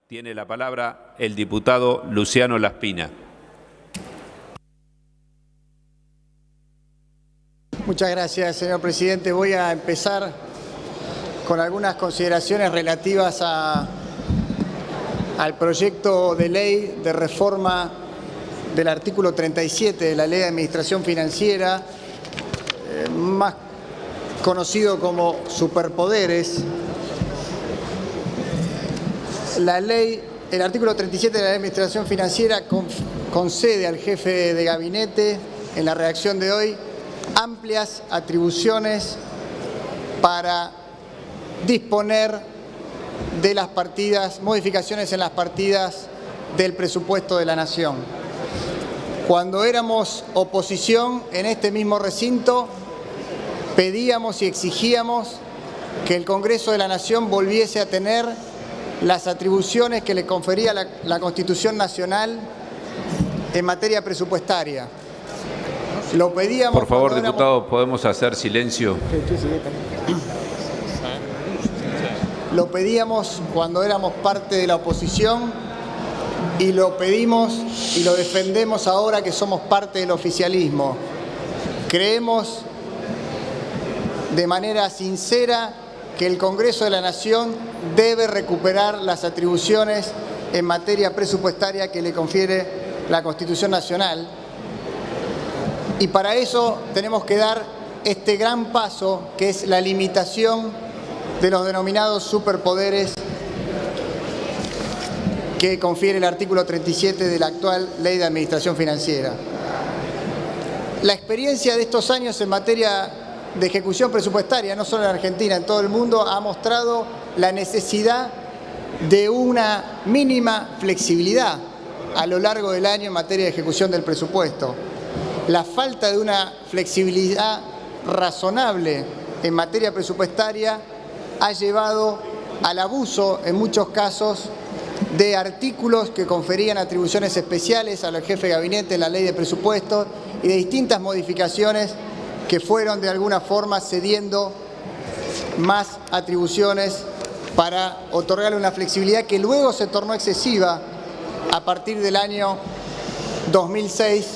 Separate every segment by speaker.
Speaker 1: Tiene la palabra el diputado Luciano Laspina.
Speaker 2: Muchas gracias, señor presidente. Voy a empezar con algunas consideraciones relativas al proyecto de ley de reforma del artículo 37 de la Ley de Administración Financiera, más conocido como superpoderes. El artículo 37 de la Ley de Administración Financiera concede al jefe de gabinete, en la redacción de hoy, amplias atribuciones para disponer de las partidas, modificaciones en las partidas del presupuesto de la Nación. Cuando éramos oposición en este mismo recinto, pedíamos y exigíamos que el Congreso de la Nación volviese a tener las atribuciones que le confería la Constitución Nacional en materia presupuestaria. Lo pedíamos.
Speaker 1: Por favor, diputado, ¿podemos hacer silencio?
Speaker 2: Lo pedíamos cuando éramos parte de la oposición y lo pedimos y lo defendemos ahora que somos parte del oficialismo. Creemos de manera sincera que el Congreso de la Nación debe recuperar las atribuciones en materia presupuestaria que le confiere la Constitución Nacional. Y para eso tenemos que dar este gran paso, que es la limitación de los denominados superpoderes que confiere el artículo 37 de la actual Ley de Administración Financiera. La experiencia de estos años en materia de ejecución presupuestaria, no solo en Argentina, en todo el mundo, ha mostrado la necesidad de una mínima flexibilidad a lo largo del año en materia de ejecución del presupuesto. La falta de una flexibilidad razonable en materia presupuestaria ha llevado al abuso, en muchos casos, de artículos que conferían atribuciones especiales al jefe de gabinete en la ley de presupuestos y de distintas modificaciones que fueron de alguna forma cediendo más atribuciones para otorgarle una flexibilidad que luego se tornó excesiva a partir del año 2006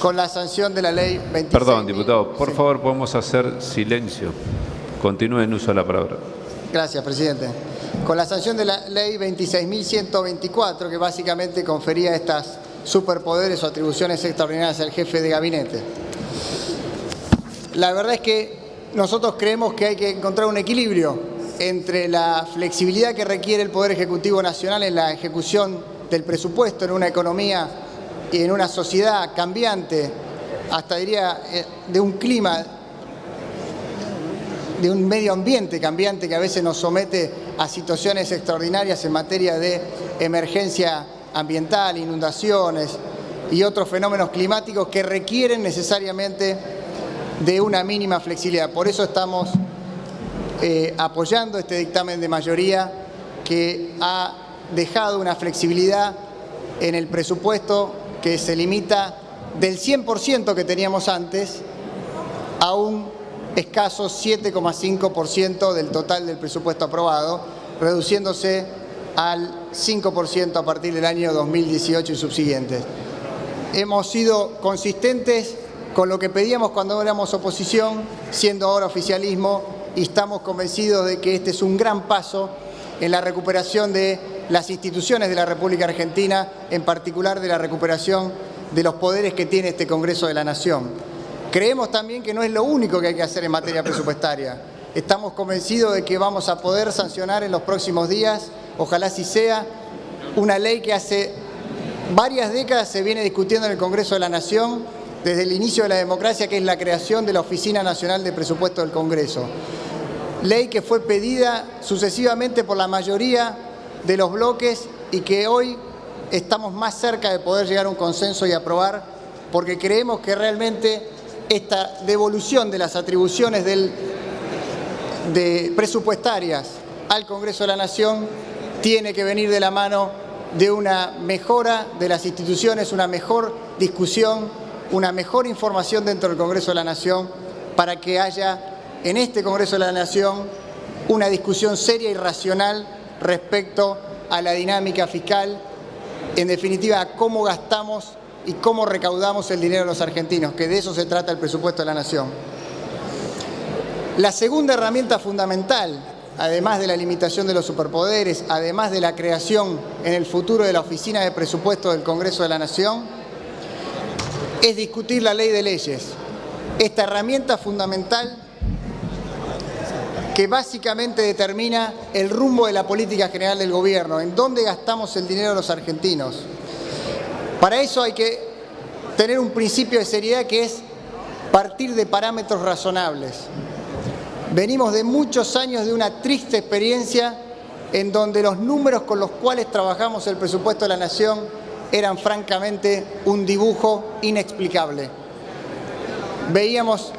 Speaker 2: con la sanción de la ley 26.
Speaker 1: Perdón, diputado, por favor, podemos hacer silencio. Continúe en uso de la palabra.
Speaker 2: Gracias, presidente. Con la sanción de la ley 26.124, que básicamente confería estas superpoderes o atribuciones extraordinarias al jefe de gabinete. La verdad es que nosotros creemos que hay que encontrar un equilibrio entre la flexibilidad que requiere el Poder Ejecutivo Nacional en la ejecución del presupuesto en una economía y en una sociedad cambiante, hasta diría de un clima, de un medio ambiente cambiante que a veces nos somete a situaciones extraordinarias en materia de emergencia ambiental, inundaciones y otros fenómenos climáticos que requieren necesariamente de una mínima flexibilidad. Por eso estamos apoyando este dictamen de mayoría que ha dejado una flexibilidad en el presupuesto que se limita del 100% que teníamos antes a un escaso 7,5% del total del presupuesto aprobado, reduciéndose al 5% a partir del año 2018 y subsiguientes. Hemos sido consistentes con lo que pedíamos cuando éramos oposición, siendo ahora oficialismo, y estamos convencidos de que este es un gran paso en la recuperación de las instituciones de la República Argentina, en particular de la recuperación de los poderes que tiene este Congreso de la Nación. Creemos también que no es lo único que hay que hacer en materia presupuestaria. Estamos convencidos de que vamos a poder sancionar en los próximos días, ojalá así sea, una ley que hace varias décadas se viene discutiendo en el Congreso de la Nación desde el inicio de la democracia, que es la creación de la Oficina Nacional de Presupuesto del Congreso. Ley que fue pedida sucesivamente por la mayoría de los bloques y que hoy estamos más cerca de poder llegar a un consenso y aprobar, porque creemos que realmente esta devolución de las atribuciones presupuestarias al Congreso de la Nación tiene que venir de la mano de una mejora de las instituciones, una mejor discusión, una mejor información dentro del Congreso de la Nación, para que haya en este Congreso de la Nación una discusión seria y racional respecto a la dinámica fiscal, en definitiva a cómo gastamos y cómo recaudamos el dinero de los argentinos, que de eso se trata el presupuesto de la Nación. La segunda herramienta fundamental, además de la limitación de los superpoderes, además de la creación en el futuro de la Oficina de Presupuesto del Congreso de la Nación, es discutir la ley de leyes. Esta herramienta fundamental que básicamente determina el rumbo de la política general del gobierno, en dónde gastamos el dinero de los argentinos. Para eso hay que tener un principio de seriedad que es partir de parámetros razonables. Venimos de muchos años de una triste experiencia en donde los números con los cuales trabajamos el presupuesto de la Nación eran francamente un dibujo inexplicable. Veíamos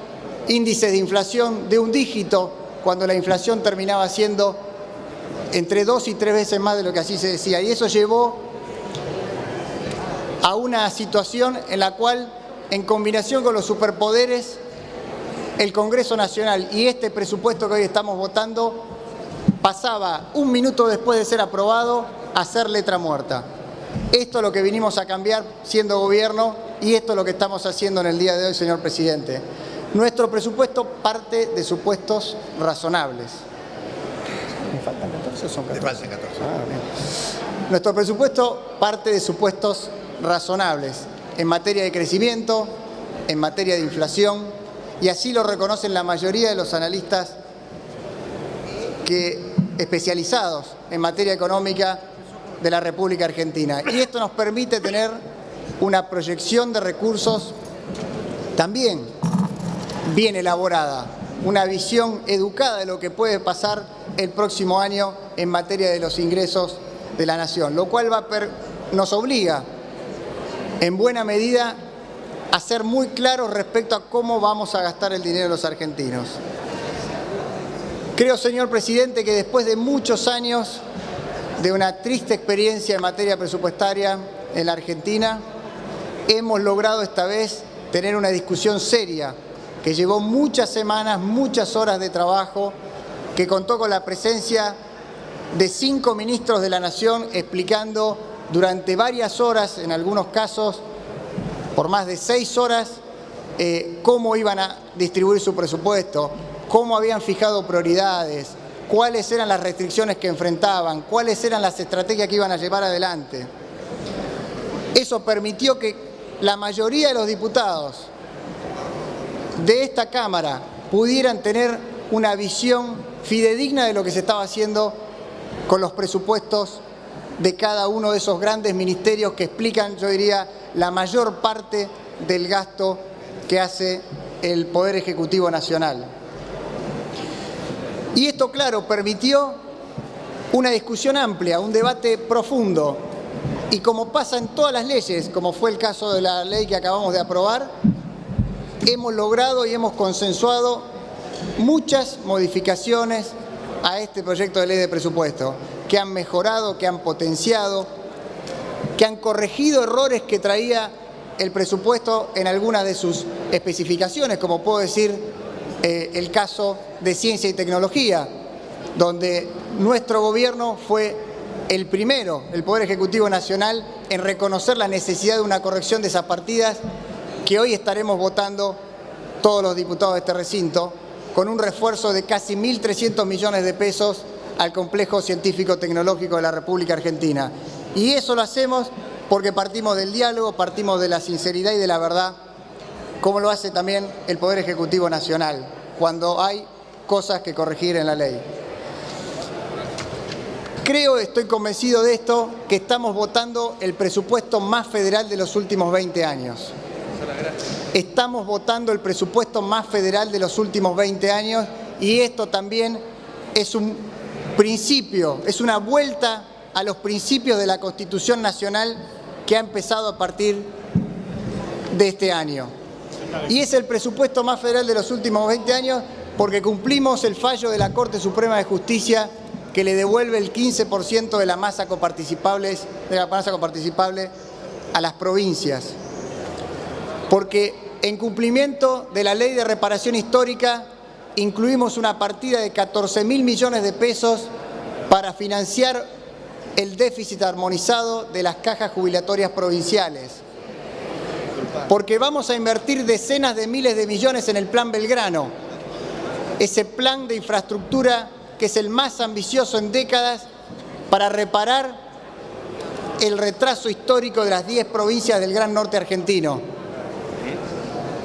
Speaker 2: índices de inflación de un dígito cuando la inflación terminaba siendo entre 2 y 3 veces más de lo que así se decía. Y eso llevó a una situación en la cual, en combinación con los superpoderes, el Congreso Nacional y este presupuesto que hoy estamos votando pasaba un minuto después de ser aprobado a ser letra muerta. Esto es lo que vinimos a cambiar siendo gobierno y esto es lo que estamos haciendo en el día de hoy, señor presidente. Nuestro presupuesto parte de supuestos razonables. ¿Me faltan 14 o son 14? Me faltan 14. Nuestro presupuesto parte de supuestos razonables en materia de crecimiento, en materia de inflación, y así lo reconocen la mayoría de los analistas especializados en materia económica de la República Argentina. Y esto nos permite tener una proyección de recursos también bien elaborada, una visión educada de lo que puede pasar el próximo año en materia de los ingresos de la Nación, lo cual nos obliga en buena medida a ser muy claros respecto a cómo vamos a gastar el dinero de los argentinos. Creo, señor presidente, que después de muchos años de una triste experiencia en materia presupuestaria en la Argentina, hemos logrado esta vez tener una discusión seria que llevó muchas semanas, muchas horas de trabajo, que contó con la presencia de 5 ministros de la Nación explicando durante varias horas, en algunos casos por más de 6 horas, cómo iban a distribuir su presupuesto, cómo habían fijado prioridades, cuáles eran las restricciones que enfrentaban, cuáles eran las estrategias que iban a llevar adelante. Eso permitió que la mayoría de los diputados de esta Cámara pudieran tener una visión fidedigna de lo que se estaba haciendo con los presupuestos de cada uno de esos grandes ministerios que explican, yo diría, la mayor parte del gasto que hace el Poder Ejecutivo Nacional. Y esto, claro, permitió una discusión amplia, un debate profundo. Y como pasa en todas las leyes, como fue el caso de la ley que acabamos de aprobar, hemos logrado y hemos consensuado muchas modificaciones a este proyecto de ley de presupuesto, que han mejorado, que han potenciado, que han corregido errores que traía el presupuesto en algunas de sus especificaciones, como puedo decir el caso de ciencia y tecnología, donde nuestro gobierno fue el primero, el Poder Ejecutivo Nacional, en reconocer la necesidad de una corrección de esas partidas que hoy estaremos votando todos los diputados de este recinto, con un refuerzo de casi 1.300 millones de pesos al complejo científico-tecnológico de la República Argentina. Y eso lo hacemos porque partimos del diálogo, partimos de la sinceridad y de la verdad, como lo hace también el Poder Ejecutivo Nacional, cuando hay cosas que corregir en la ley. Creo, estoy convencido de esto, que estamos votando el presupuesto más federal de los últimos 20 años. Estamos votando el presupuesto más federal de los últimos 20 años y esto también es un principio, es una vuelta a los principios de la Constitución Nacional que ha empezado a partir de este año. Y es el presupuesto más federal de los últimos 20 años porque cumplimos el fallo de la Corte Suprema de Justicia que le devuelve el 15% de la masa coparticipable a las provincias. Porque en cumplimiento de la Ley de Reparación Histórica incluimos una partida de 14.000 millones de pesos para financiar el déficit armonizado de las cajas jubilatorias provinciales. Porque vamos a invertir decenas de miles de millones en el Plan Belgrano, ese plan de infraestructura que es el más ambicioso en décadas para reparar el retraso histórico de las 10 provincias del Gran Norte argentino.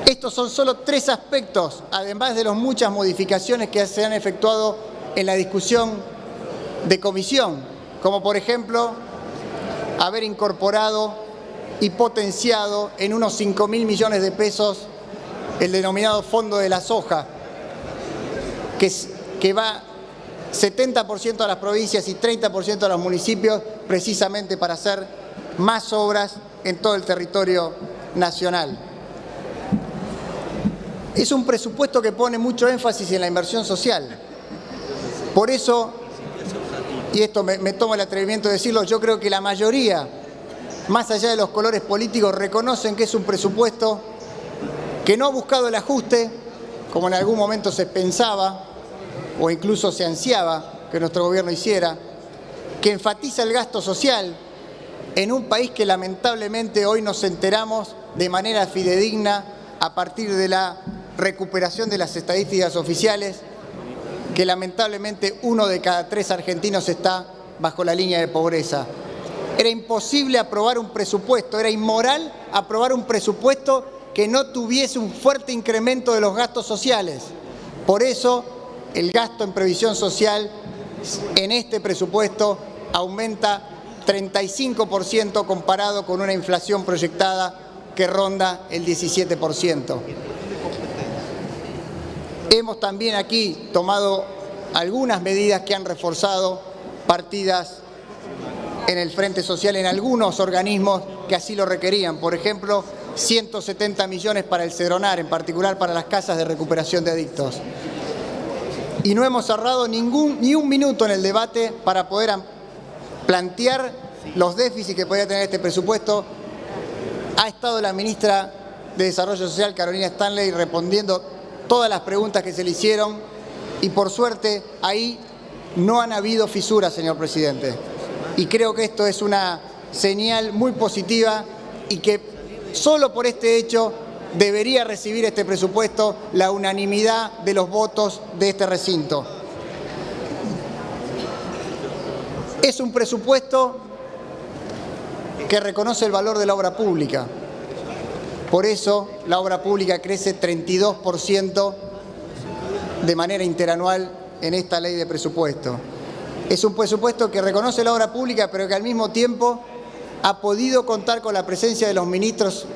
Speaker 2: Estos son solo 3 aspectos, además de las muchas modificaciones que se han efectuado en la discusión de comisión, como por ejemplo haber incorporado y potenciado en unos 5.000 millones de pesos el denominado Fondo de la Soja, que va 70% a las provincias y 30% a los municipios, precisamente para hacer más obras en todo el territorio nacional. Es un presupuesto que pone mucho énfasis en la inversión social. Por eso, y esto me tomo el atrevimiento de decirlo, yo creo que la mayoría, más allá de los colores políticos, reconocen que es un presupuesto que no ha buscado el ajuste, como en algún momento se pensaba o incluso se ansiaba que nuestro gobierno hiciera, que enfatiza el gasto social en un país que lamentablemente hoy nos enteramos de manera fidedigna a partir de la recuperación de las estadísticas oficiales, que lamentablemente 1 de cada 3 argentinos está bajo la línea de pobreza. Era imposible aprobar un presupuesto, era inmoral aprobar un presupuesto que no tuviese un fuerte incremento de los gastos sociales. Por eso, el gasto en previsión social en este presupuesto aumenta 35% comparado con una inflación proyectada que ronda el 17%. Hemos también aquí tomado algunas medidas que han reforzado partidas en el Frente Social en algunos organismos que así lo requerían. Por ejemplo, 170 millones para el Cedronar, en particular para las casas de recuperación de adictos. Y no hemos cerrado ni un minuto en el debate para poder plantear los déficits que podía tener este presupuesto. Ha estado la ministra de Desarrollo Social, Carolina Stanley, respondiendo todas las preguntas que se le hicieron y por suerte ahí no han habido fisuras, señor presidente. Y creo que esto es una señal muy positiva y que solo por este hecho debería recibir este presupuesto la unanimidad de los votos de este recinto. Es un presupuesto que reconoce el valor de la obra pública. Por eso la obra pública crece 32% de manera interanual en esta ley de presupuesto. Es un presupuesto que reconoce la obra pública, pero que al mismo tiempo ha podido contar con la presencia de los ministros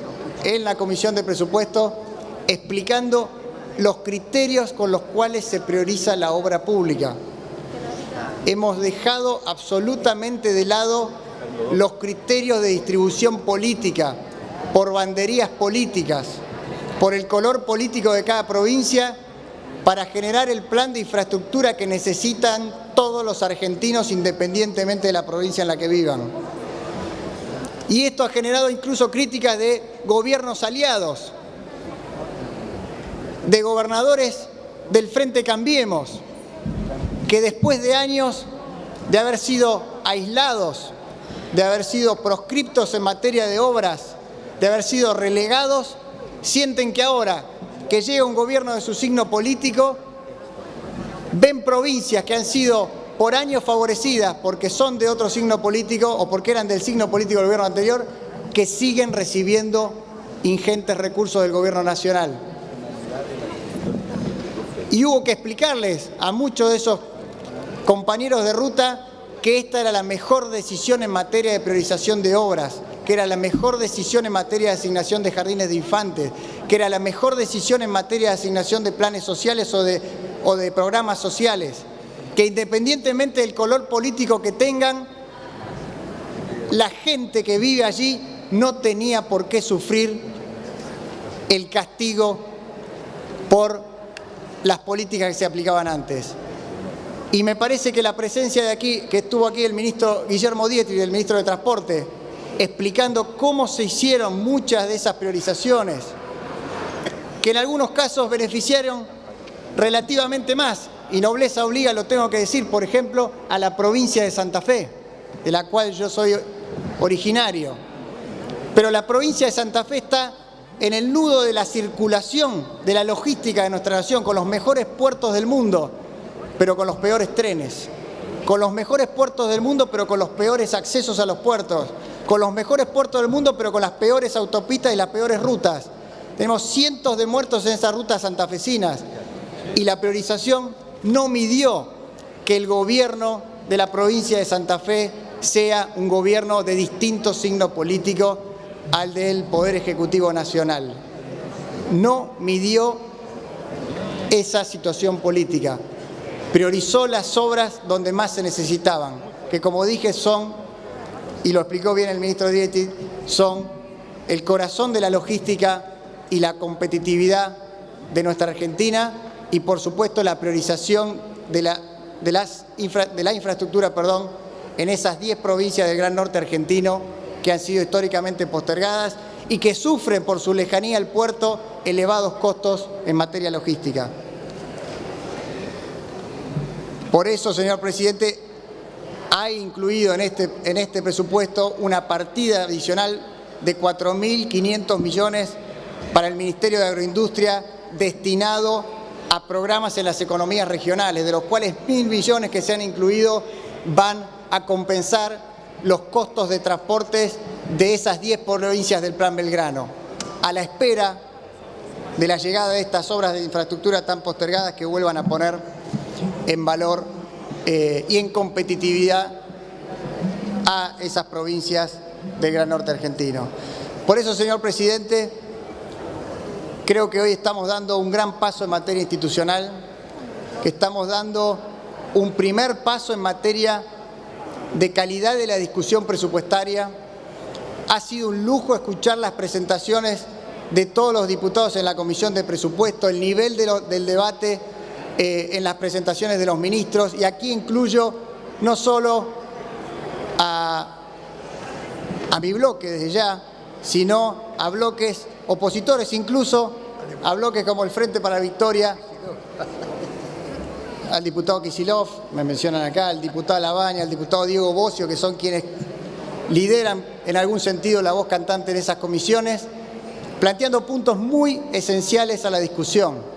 Speaker 2: en la Comisión de Presupuesto, explicando los criterios con los cuales se prioriza la obra pública. Hemos dejado absolutamente de lado los criterios de distribución política, por banderías políticas, por el color político de cada provincia, para generar el plan de infraestructura que necesitan todos los argentinos independientemente de la provincia en la que vivan. Y esto ha generado incluso críticas de gobiernos aliados, de gobernadores del Frente Cambiemos, que después de años de haber sido aislados, de haber sido proscriptos en materia de obras, de haber sido relegados, sienten que ahora que llega un gobierno de su signo político, ven provincias que han sido por años favorecidas porque son de otro signo político o porque eran del signo político del gobierno anterior, que siguen recibiendo ingentes recursos del gobierno nacional. Y hubo que explicarles a muchos de esos compañeros de ruta que esta era la mejor decisión en materia de priorización de obras, que era la mejor decisión en materia de asignación de jardines de infantes, que era la mejor decisión en materia de asignación de planes sociales o de programas sociales, que independientemente del color político que tengan, la gente que vive allí no tenía por qué sufrir el castigo por las políticas que se aplicaban antes. Y me parece que la presencia de aquí, que estuvo aquí el ministro Guillermo Dietri, el ministro de Transporte, explicando cómo se hicieron muchas de esas priorizaciones, que en algunos casos beneficiaron relativamente más, y nobleza obliga, lo tengo que decir, por ejemplo, a la provincia de Santa Fe, de la cual yo soy originario. Pero la provincia de Santa Fe está en el nudo de la circulación, de la logística de nuestra nación, con los mejores puertos del mundo, pero con los peores trenes. Con los mejores puertos del mundo, pero con los peores accesos a los puertos. Con los mejores puertos del mundo, pero con las peores autopistas y las peores rutas. Tenemos cientos de muertos en esas rutas santafesinas. Y la priorización no midió que el gobierno de la provincia de Santa Fe sea un gobierno de distinto signo político al del Poder Ejecutivo Nacional. No midió esa situación política. Priorizó las obras donde más se necesitaban, que como dije son, y lo explicó bien el ministro Dietrich, son el corazón de la logística y la competitividad de nuestra Argentina y por supuesto la priorización de la infraestructura en esas 10 provincias del Gran Norte argentino que han sido históricamente postergadas y que sufren por su lejanía al puerto elevados costos en materia logística. Por eso, señor presidente, hay incluido en este presupuesto una partida adicional de 4.500 millones para el Ministerio de Agroindustria destinado a programas en las economías regionales, de los cuales 1.000 millones que se han incluido van a compensar los costos de transportes de esas 10 provincias del Plan Belgrano, a la espera de la llegada de estas obras de infraestructura tan postergadas que vuelvan a poner en valor y en competitividad a esas provincias del Gran Norte argentino. Por eso, señor presidente, creo que hoy estamos dando un gran paso en materia institucional, que estamos dando un primer paso en materia de calidad de la discusión presupuestaria. Ha sido un lujo escuchar las presentaciones de todos los diputados en la Comisión de Presupuesto, el nivel del debate en las presentaciones de los ministros, y aquí incluyo no solo a mi bloque desde ya, sino a bloques opositores, incluso a bloques como el Frente para la Victoria, al diputado Kicillof, me mencionan acá, al diputado Labaña, al diputado Diego Bocio, que son quienes lideran en algún sentido la voz cantante en esas comisiones, planteando puntos muy esenciales a la discusión.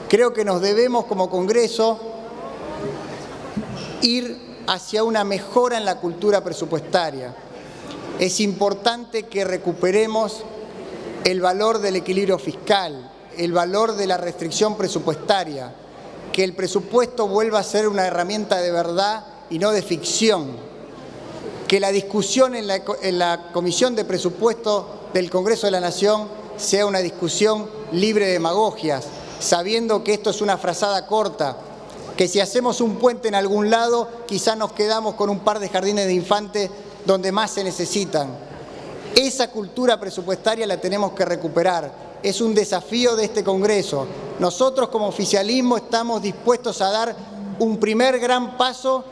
Speaker 2: Creo que nos debemos como Congreso ir hacia una mejora en la cultura presupuestaria. Es importante que recuperemos el valor del equilibrio fiscal, el valor de la restricción presupuestaria, que el presupuesto vuelva a ser una herramienta de verdad y no de ficción, que la discusión en la Comisión de Presupuesto del Congreso de la Nación sea una discusión libre de demagogias, sabiendo que esto es una frazada corta, que si hacemos un puente en algún lado, quizás nos quedamos con un par de jardines de infantes donde más se necesitan. Esa cultura presupuestaria la tenemos que recuperar. Es un desafío de este Congreso. Nosotros como oficialismo estamos dispuestos a dar un primer gran paso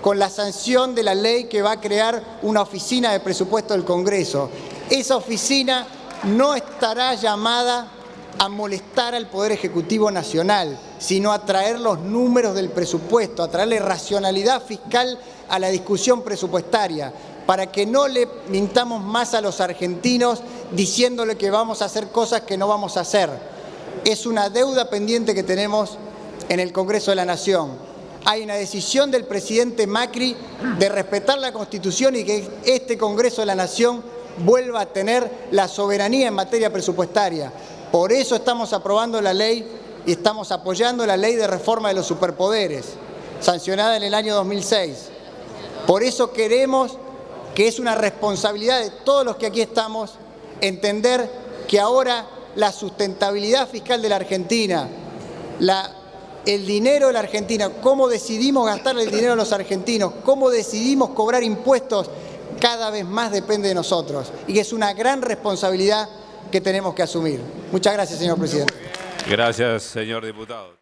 Speaker 2: con la sanción de la ley que va a crear una oficina de presupuesto del Congreso. Esa oficina no estará llamada a molestar al Poder Ejecutivo Nacional, sino a traer los números del presupuesto, a traerle racionalidad fiscal a la discusión presupuestaria, para que no le mintamos más a los argentinos diciéndole que vamos a hacer cosas que no vamos a hacer. Es una deuda pendiente que tenemos en el Congreso de la Nación. Hay una decisión del presidente Macri de respetar la Constitución y que este Congreso de la Nación vuelva a tener la soberanía en materia presupuestaria. Por eso estamos aprobando la ley y estamos apoyando la ley de reforma de los superpoderes, sancionada en el año 2006. Por eso queremos que es una responsabilidad de todos los que aquí estamos entender que ahora la sustentabilidad fiscal de la Argentina, el dinero de la Argentina, cómo decidimos gastar el dinero de los argentinos, cómo decidimos cobrar impuestos, cada vez más depende de nosotros y que es una gran responsabilidad que tenemos que asumir. Muchas gracias, señor presidente.
Speaker 1: Gracias, señor diputado.